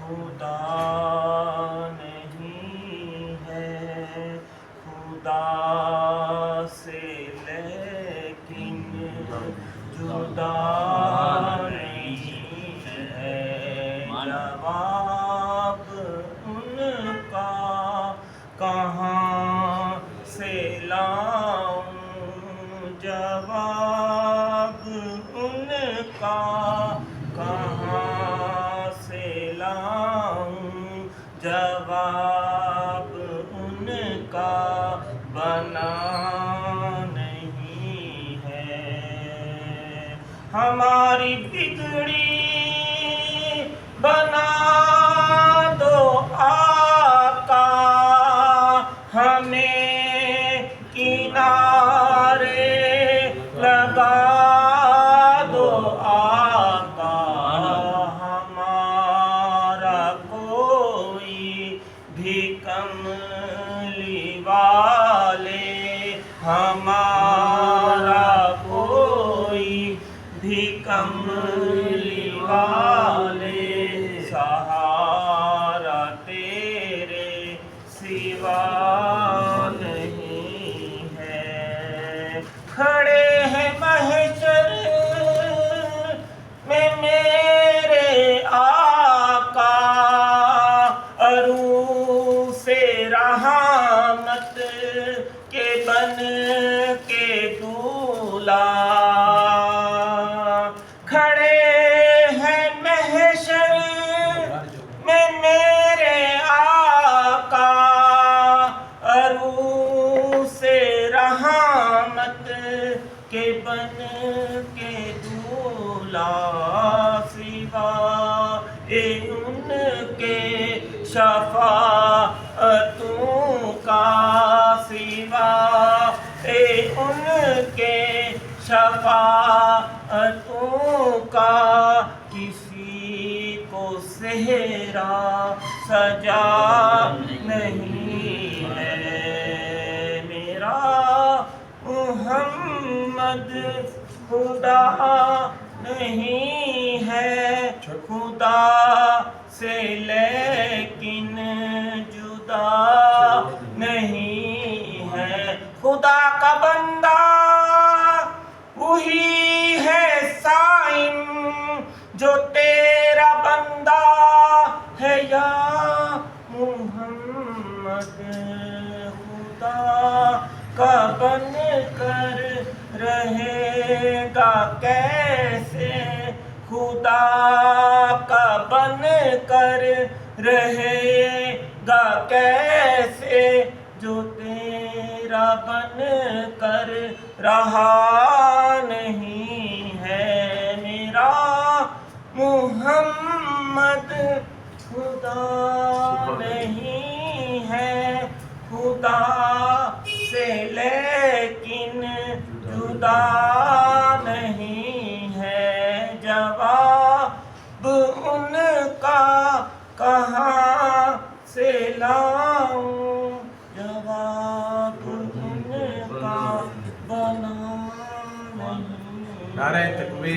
خدا نہیں ہے خدا سے لیکن جدا نہیں ہے جواب ان کا کہاں سے لاؤں جواب ان کا کہاں سے لاؤں جواب ان کا بنا نہیں ہے ہماری بگڑی بنا دو آقا ہمیں کنارے لگا دو آقا ہمارا کوئی بھی کملی والے ہمارا کوئی بھی کملی والے سہارا تیرے سوا نہیں ہے کھڑے ہیں محشر میں میرے آقا عروس رحمت کے بن کے دولہا کھڑے ہیں محشر میں میرے آقا عروس رحمت کے بن کے دولہا سوا ان کے شفاعتوں کا سوا ان کے شفاعتوں کا کسی کو صحرا سجا نہیں ہے میرا محمد خدا نہیں ہے خدا سے لیکن جدا نہیں ہے خدا کا بندہ وہی ہے صائم جو تیرا بندہ ہے یا محمد خدا کا بن کر رہے گا کیسے خدا کا بن کر رہے گا کیسے جو تیرا بن کر رہا نہیں ہے میرا محمد خدا نہیں ہے خدا سے لیکن جدا نہیں ہے جواب ان کا کہاں سے لاؤں جواب ان کا بنا نہیں نعرہ تکبیر